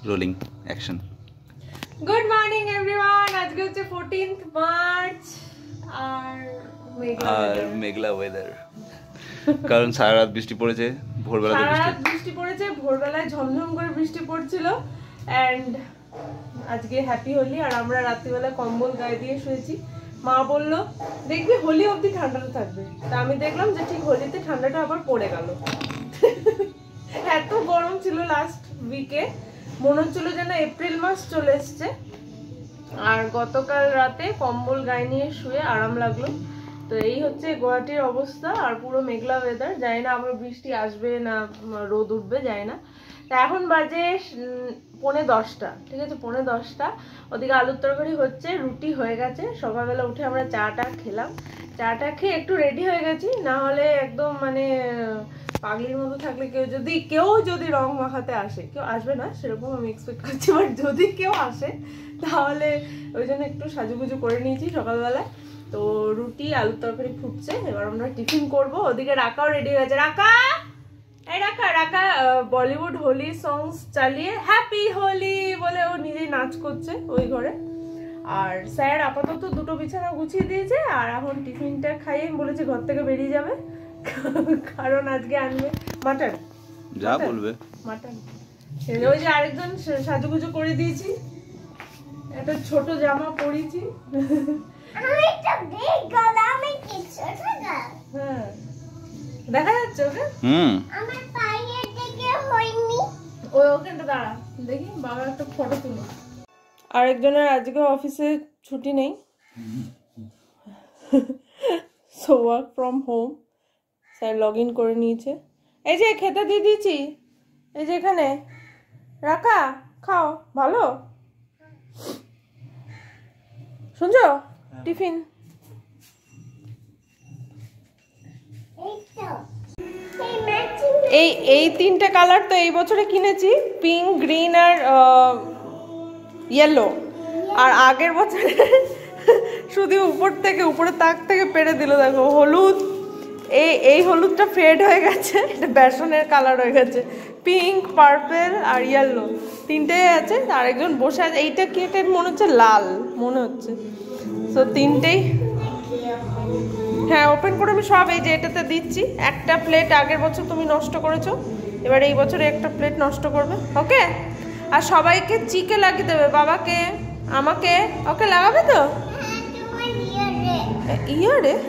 Rolling action. Good morning everyone. আজকে হচ্ছে 14th March আর মেঘলা weather. কারণ সারা রাত বৃষ্টি পড়েছে, বৃষ্টি পড়েছে, ভোরবেলায় ঝমঝম করে বৃষ্টি পড়ছিল। এন্ড আজকে হ্যাপি হোলি, আর আমরা রাত্রিবেলা কম্বল গায়ে দিয়ে শুয়েছি। মা বললো দেখবি হোলি অবধি ঠান্ডাটা থাকবে, তা আমি দেখলাম যে ঠিক হোলিতে ঠান্ডাটা আবার পড়ে গেল। এত গরম ছিল লাস্ট উইকে, মনে হচ্ছিল যেন এপ্রিল মাস চলে এসছে। আর গতকাল রাতে কম্বল গায়ে নিয়ে শুয়ে আরাম লাগলো। তো এই হচ্ছে গুয়াহাটির অবস্থা, আর পুরো মেঘলা ওয়েদার। জানি না আবার বৃষ্টি আসবে না রোদ উঠবে, জানি না। তা এখন বাজে 9:45, ঠিক আছে, 9:45। ওদিকে আলুর তরকারি হচ্ছে, রুটি হয়ে গেছে। সকালবেলা উঠে আমরা চাটা খেলাম, চাটা খেয়ে একটু রেডি হয়ে গেছি। না হলে একদম মানে পাগলির মতো থাকলে কেউ যদি রং মাখাতে আসে, কেউ আসবে না সেরকম আমি এক্সপেক্ট করছি, বাট যদি কেউ আসে তাহলে ওই জন্য একটু সাজুগুজু করে নিয়েছি সকালবেলায়। তো রুটি আলুর তরকারি ফুটছে, এবার আমরা টিফিন করব। ওদিকে রাকাও রেডি হয়ে গেছে। রাকা বলিউড হোলি সংস চালিয়ে হ্যাপি হোলি বলে ও নিজেই নাচ করছে ওই ঘরে। আর স্যার আপাতত দুটো বিছানা গুছিয়ে দিয়েছে, আর এখন টিফিনটা খাইয়ে বলেছে ঘর থেকে বেরিয়ে যাবে, কারণ আজকে আনবে মাটন। যা বলবে মাটন। ওই যে আরেকজন সাজুগুজু করে দিয়েছি, একটা ছোট জামা পরিয়েছি। হ্যাঁ দেখা যাচ্ছে ওকে। আমার পায়ের দিকে হয়নি। ওই ওখানটা দাঁড়া, দেখি বাবা একটা ফটো তুলো। আরেকজনের আজকে অফিসে ছুটি নেই, so work from home. Sir log in করে নিয়েছে। এই যে খেতে দিয়ে দিয়েছি, এই যে এখানে রাখা, খাও। ভালো শুনছো? টিফিন এই তিনটে কালার তো এই বছরে কিনেছি, পিঙ্ক, গ্রিন আর ইয়েলো। আর আগের বছরে শুধু উপরে তাক থেকে পেরে দিল, দেখো হলুদ। এই হলুদটা ফেড হয়ে গেছে, এটা বেসনের কালার হয়ে গেছে। পিঙ্ক, পার্পেল আর ইয়েলো তিনটেই আছে। আরেকজন বসে আছে, এইটা কি এটা মনে হচ্ছে লাল মনে হচ্ছে। তো তিনটেই, হ্যাঁ ওপেন করে আমি সব এই যে এটাতে দিচ্ছি। একটা প্লেট আগের বছর তুমি নষ্ট করেছো, এবার এই বছরে একটা প্লেট নষ্ট করবে, ওকে? আর সবাইকে চিকে লাগিয়ে দেবে, বাবাকে, আমাকে, ওকে লাগাবে তো?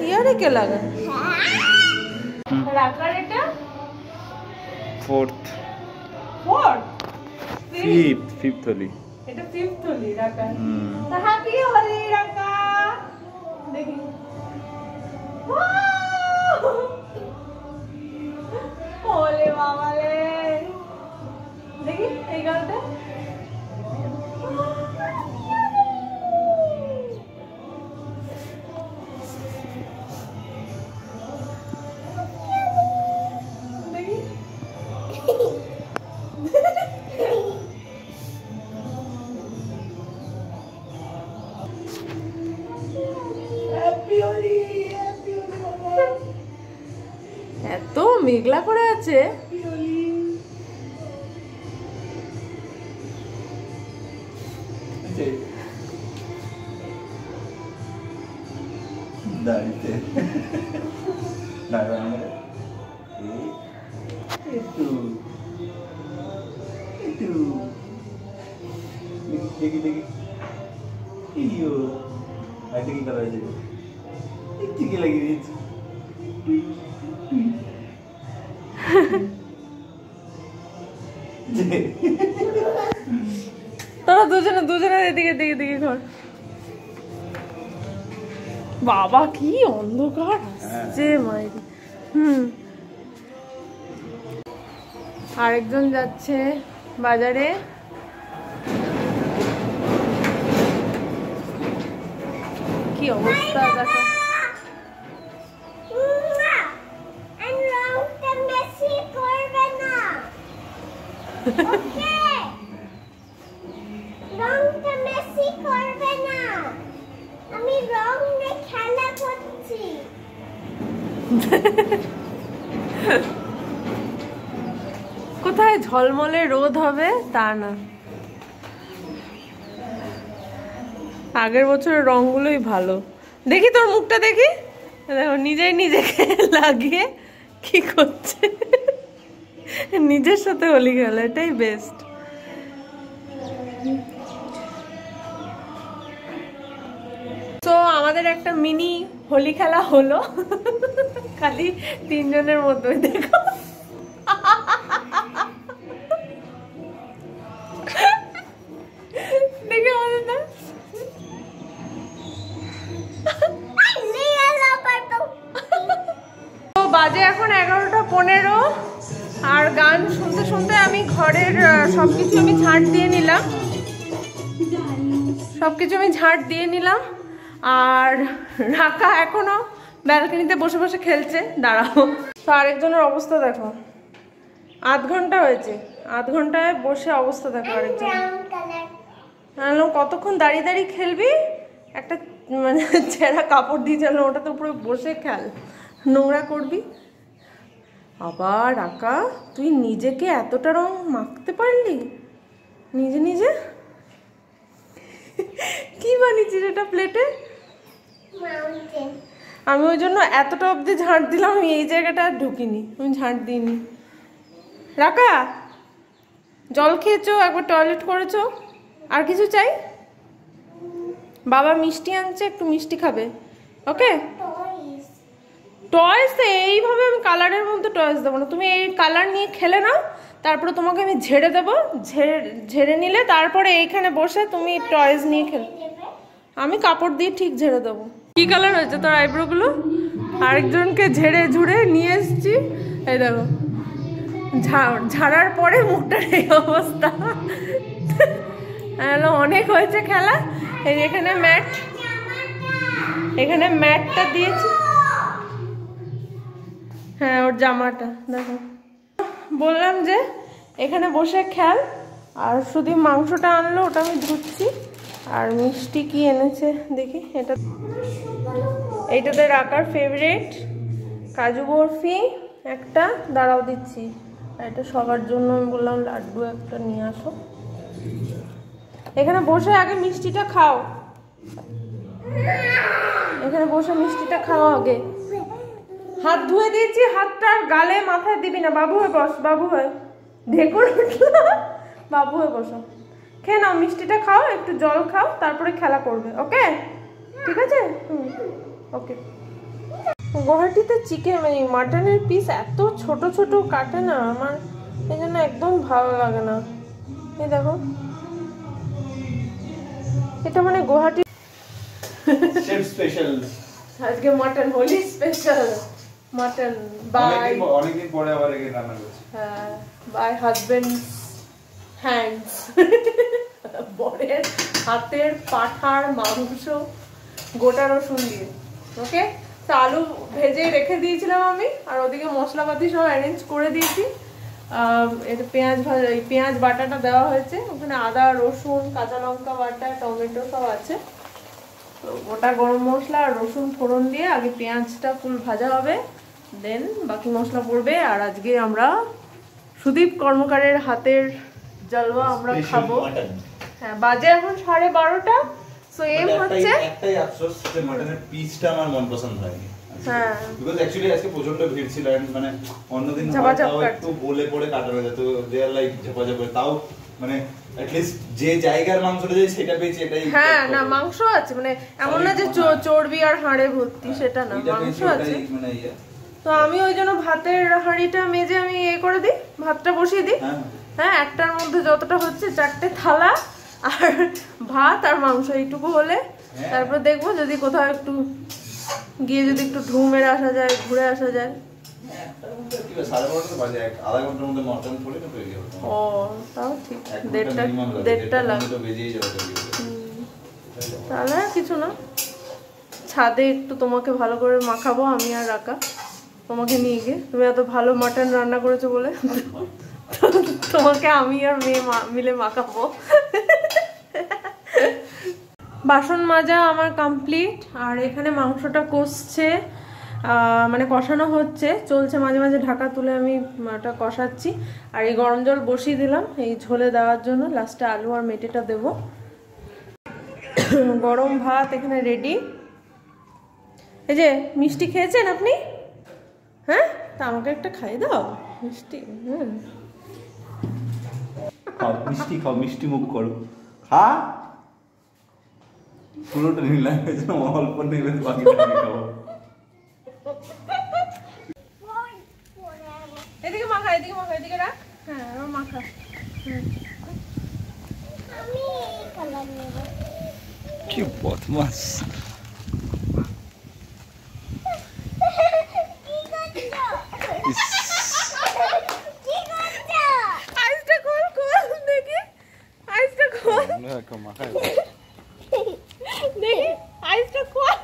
ইয়ারে কে লাগায়? রাখার এটা ফিফথ হোলি, এটা ফিফথ হোলি রাখা। তো হ্যাপি হোলি রাখা। দেখি ওলে বাবালে, দেখি এই গালটা। এত মেঘলা করে আছে। তোরা দুজনে এদিকে ঘর। বাবা কি অন্ধকার আসছে মাইরি। আরেকজন যাচ্ছে বাজারে। কি অবস্থা দেখো। কোথায় ঝলমলে রোদ হবে তা না, আগের বছরের রংগুলোই ভালো। দেখি তোর মুখটা দেখি, দেখো নিজেই নিজেকে লাগিয়ে কি করছে, নিজের সাথে হোলি খেলা, এটাই বেস্ট। তো আমাদের একটা মিনি হোলি খেলা হলো, খালি 3 জনের মধ্যে। দেখো দেখে আমাদের না তো বাজে এখন 11:15 আর গান শুনতে শুনতে আমি ঘরের সবকিছু আমি ঝাঁট দিয়ে নিলাম। আর রাকা এখনো ব্যালকনিতে বসে বসে খেলছে। দাঁড়াও, তো আরেকজনের অবস্থা দেখো, আধ ঘন্টা হয়েছে, আধ ঘন্টায় বসে অবস্থা দেখো আরেকজন। কতক্ষণ দাঁড়িয়ে দাঁড়িয়ে খেলবি, একটা মানে ছেঁড়া কাপড় দিয়ে চালো, ওটাতে উপরে বসে খেল, নোংরা করবি। আবার রাকা, তুই নিজেকে এতটা রং মাখতে পারলি নিজে নিজে? কি বানিয়েছিস এটা প্লেটে? আমি ওই জন্য এতটা অব্দি ঝাঁট দিলাম, আমি এই জায়গাটা আর ঢুকিনি, আমি ঝাঁট দিইনি। রাকা, জল খেয়েছো, একবার টয়লেট করেছো, আর কিছু চাই? বাবা মিষ্টি আনছে, একটু মিষ্টি খাবে। ওকে, টয়েস এইভাবে আমি কালারের মধ্যে টয়েস দেবো না, তুমি এই কালার নিয়ে খেলে নাও, তারপরে তোমাকে আমি ঝেড়ে দেবো, ঝেড়ে নিলে তারপরে এইখানে বসে তুমি টয়েস নিয়ে খেলে। আমি কাপড় দিয়ে ঠিক ঝেড়ে দেবো। কি কালার হয়েছে তোর আইব্রো গুলো? আরেকজনকে ঝেড়ে ঝুড়ে নিয়ে এসছি, এই দেখো ঝাড়ার পরে মুখটার এই অবস্থা। অনেক হয়েছে খেলা। এই এখানে ম্যাটটা দিয়েছি, হ্যাঁ ওর জামাটা দেখো। বললাম যে এখানে বসে খেল। আর শুধু মাংসটা আনলো, ওটা আমি ধুচ্ছি। আর মিষ্টি কি এনেছে দেখি, এইটাতে রাকার ফেভারিট কাজু বরফি একটা, দাঁড়াও দিচ্ছি। আর এটা সবার জন্য আমি বললাম লাড্ডু একটা নিয়ে আসো। এখানে বসে আগে মিষ্টিটা খাও, এখানে বসে মিষ্টিটা খাও আগে। হাত ধুয়ে দিয়েছি, হাতটা গালে মাথায় দিবি না। বাবু হয়ে বস, বাবু হয়ে ঢেকুর উঠলো, বাবু হয়ে বসো। খেয়ে নাও, মিষ্টিটা খাও, একটু জল খাও, তারপরে খেলা করবে। ওকে, ঠিক আছে? ওকে। গুয়াহাটিতে চিকেন মানে মাটনের পিস এত ছোট ছোট কাটে না, আমার এই জন্য একদম ভালো লাগে না। এই দেখো, এটা মানে গুয়াহাটি স্পেশাল, আজকে মাটন হোলি স্পেশাল মাটন বাই অনেকদিন পরে আবার এখানে রান্না করছি। হ্যাঁ, বাই হাজবেন্ডস হ্যান্ডস, বরের হাতের পাঠার মাংস গোটা রসুন দিয়ে। ওকে, তো আলু ভেজে রেখে দিয়েছিলাম আমি, আর ওদিকে মশলাপাতি সব অ্যারেঞ্জ করে দিয়েছি। এটা পেঁয়াজ বাটাটা দেওয়া হয়েছে, ওখানে আদা রসুন কাঁচা লঙ্কা বাটা টমেটো সব আছে। তো গোটা গরম মশলা আর রসুন ফোড়ন দিয়ে আগে পেঁয়াজটা ফুল ভাজা হবে, দেন বাকি মশলা পড়বে। আর আজকে আমরা সুদীপ কর্মকারের হাতের জালওয়া আমরা খাবো। হ্যাঁ, বাজে এখন 12:30। সো এম হচ্ছে একটাই আফসোস যে মাটনের পিসটা আমার মন পছন্দ হয়নি। হ্যাঁ, বিকজ অ্যাকচুয়ালি আজকে প্রচন্ড ভিড় ছিল, মানে অন্যদিন তাও একটু বলে পড়ে কাটানো যেত, দে আর লাইক ঝাপাঝাপি, তাও মানে অ্যাটলিস্ট যে জায়গার মাংসটা যে সেটা পেয়েছি এটাই। হ্যাঁ, না মাংস আছে, মানে এমন না যে চর্বি আর হাড়ে ভর্তি, সেটা না, মাংস আছে। তো আমি ওই জন্য ভাতের হাঁড়িটা মেজে আমি করে দিই, ভাতটা বসিয়ে দিই। হ্যাঁ, একটার মধ্যে যতটা হচ্ছে 4টে থালা, আর ভাত আর মাংস এইটুকু হলে তারপর দেখবো যদি কোথাও একটু গিয়ে যদি একটু ঢু মেরে আসা যায়, ঘুরে আসা যায়। ও তাও ঠিক, 1:30 লাগবে। তাহলে কিছু না, ছাদে একটু তোমাকে ভালো করে মাখাবো আমি আর রাকা, তোমাকে নিয়ে গিয়ে। তুমি এত ভালো মাটন রান্না করেছো বলে তোমাকে আমি আর মেয়ে মিলে মাখাবো। বাসন মাজা আমার কমপ্লিট, আর এখানে মাংসটা কষছে। মানে কষানো হচ্ছে, চলছে, মাঝে মাঝে ঢাকা তুলে আমি ওটা কষাচ্ছি। আর এই গরম জল বসিয়ে দিলাম এই ঝোলে দেওয়ার জন্য, লাস্টে আলু আর মেটেটা দেবো। গরম ভাত এখানে রেডি। এই যে মিষ্টি খেয়েছেন আপনি? হ্যাঁ, তা আমাকে একটা খাই দাও মিষ্টি। মিষ্টি খাও, মিষ্টি মুখ করো, খা। পুরোটা নিলাম, অল্প নেবে, বাকিটা আমি খাবো। এদিকে মাখা, এদিকে মাখা, এদিকে রাখ। হ্যাঁ মাখা। কি বদমাস। আইসটা খোল, খোল দেখি, আইসটা খোল দেখি, আইসটা খোল।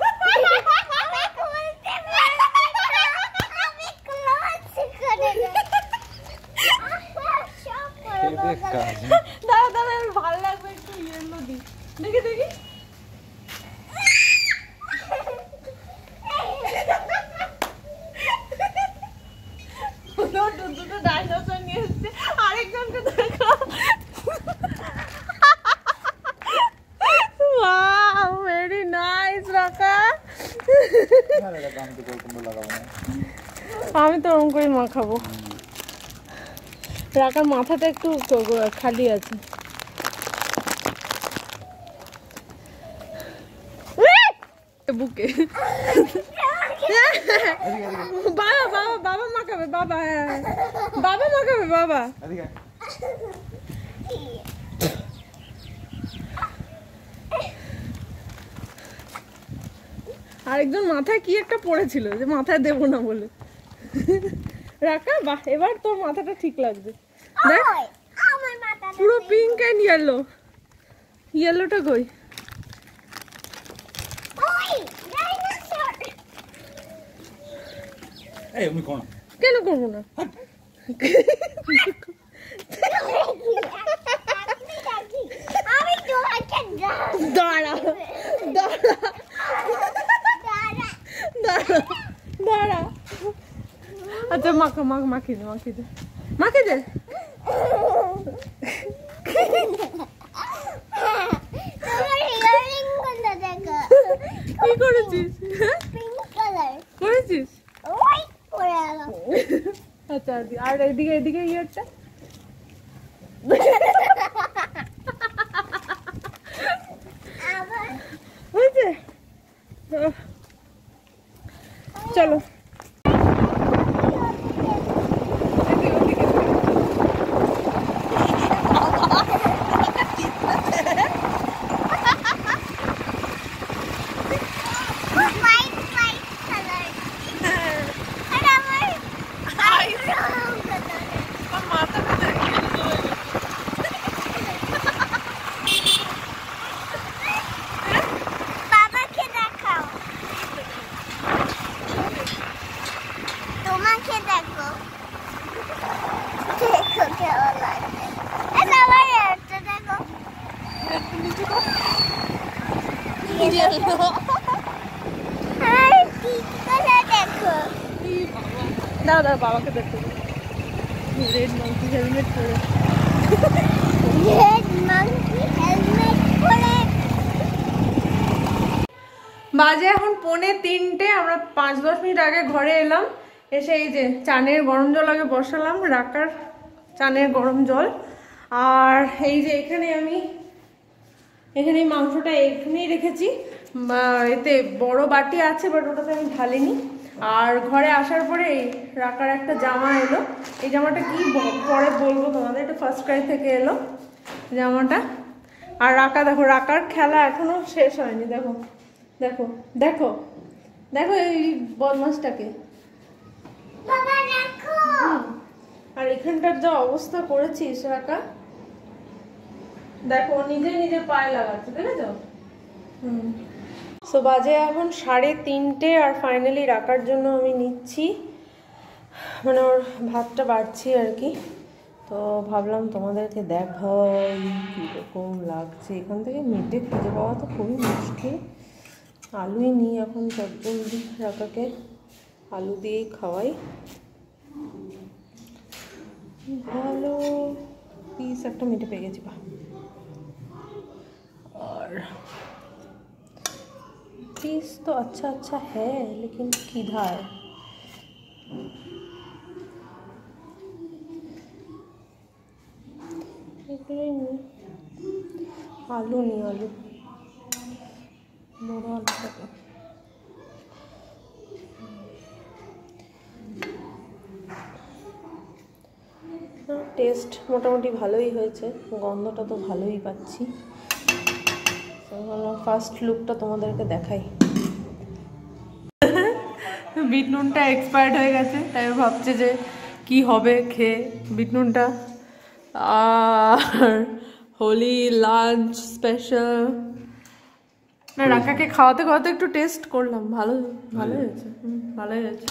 দাঁড়া দাঁড়া, ভালো লাগবে একটু ইয়েলো দি, দেখি দেখি। দুটো ডাইনোসর নিয়ে এসছে, আরেকজনকে দেখো। ওয়াও, ভেরি নাইস রাকা। আমি তো ওরকম করে মাখাবো। রাকার মাথাটা একটু খালি আছে। বুকে বাবা বাবা বাবা মাখাবে, বাবা, হ্যাঁ বাবা মাখাবে, বাবা। আরেকজন মাথায় কি একটা পড়েছিল যে মাথায় দেবো না বলে। রাকা, বাহ, এবার তোর মাথাটা ঠিক লাগছে। দেখ পুরো পিঙ্ক এন্ড ইয়েলো। ইয়েলোটা কই? কেন করবো না? দাঁড়া দাঁড়া দাঁড়া দাঁড়া। আচ্ছা মাখা, মাখিয়ে দে, মাখিয়ে দে, মাখিয়ে দে। কি করেছিস? করেছিস? আচ্ছা, আর এদিকে, এদিকে ইয়েরটা। হয়েছে? চলো দাও দাও, বাবাকে দেখতে দে। রেড মাঙ্কি হেলমেট পরে, রেড মাঙ্কি হেলমেট পরে। বাজে এখন 2:45। আমরা 5-10 মিনিট আগে ঘরে এলাম। এসে এই যে চানের গরম জল আগে বসালাম, রাকার চানের গরম জল। আর এই যে এখানে আমি মাংসটা এখানেই রেখেছি। এতে বড় বাটি আছে, বাট ওটাতে আমি ঢালিনি। আর ঘরে আসার পরে এই রাকার একটা জামা এলো। এই জামাটা কি পরে বলবো তোমাদের, এটা ফার্স্ট ক্রাই থেকে এলো জামাটা। আর রাকা দেখো, রাকার খেলা এখনো শেষ হয়নি। দেখো দেখো দেখো দেখো এই বদমাসটাকে। আর এখানটার যা অবস্থা করেছিস রাকা, দেখো নিজে নিজে পায়ে লাগাচ্ছে, দেখেছো? সো বাজে এখন 3:30। আর ফাইনালি রাকার জন্য আমি নিচ্ছি, মানে ওর ভাতটা বাড়ছি আর কি। তো ভাবলাম তোমাদেরকে দেখাই কীরকম লাগছে। এখান থেকে মেটে খুঁজে পাওয়া তো খুবই মুশকিল। আলুই নিই এখন চটজলদি রাকাকে আলু দিয়েই খাওয়াই। ভালো পিস একটা মিটে পেয়ে গেছি। और पीस तो अच्छा है लेकिन किधर आलू नहीं, आलू बड़ा आलू का টেস্ট মোটামুটি ভালোই হয়েছে, গন্ধটা তো ভালোই পাচ্ছি। ফার্স্ট লুকটা তোমাদেরকে দেখাই। বিট নুনটা এক্সপায়ার্ড হয়ে গেছে, তাই ভাবছে যে কি হবে খেয়ে বিট নুনটা। আর হোলি লাঞ্চ স্পেশাল না, রাকাকে খাওয়াতে খাওয়াতে একটু টেস্ট করলাম, ভালোই হয়েছে, ভালোই হয়েছে।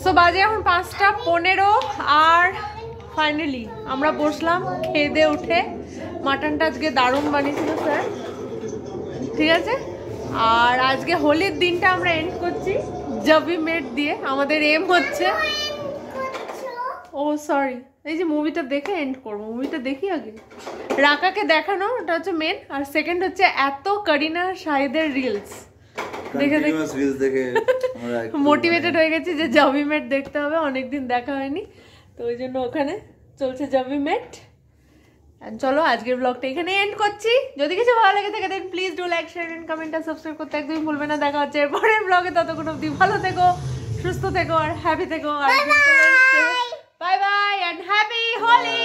সো বাজে এখন 5:15 আর ফাইনালি আমরা বসলাম খেয়ে দিয়ে উঠে। মাটনটা আজকে দারুণ বানিয়েছিল স্যার, ঠিক আছে। আর আজকে হোলির দিনটা আমরা এন্ড করছি জবি মেট দিয়ে। আমাদের এম হচ্ছে, ও সরি, এই যে মুভিটা দেখে এন্ড করবো, মুভিটা দেখি আগে। রাকাকে দেখানো, ওটা হচ্ছে মেন। আর সেকেন্ড হচ্ছে এত করিনা শাহিদের রিলস দেখে মোটিভেটেড হয়ে গেছি যে জবি মেট দেখতে হবে, অনেকদিন দেখা হয়নি, তো ওই জন্য ওখানে চলছে জবি মেট। চলো আজকের ব্লগটা এখানে এন্ড করছি। যদি কিছু ভালো লাগে থাকে then please do like share and comment আর সাবস্ক্রাইব করতে একদমই ভুলবে না। দেখা হচ্ছে পরের ব্লগে, ততক্ষণ অবধি ভালো থেকো, সুস্থ থেকো আর হ্যাপি থেকো। আর bye bye and happy Holi.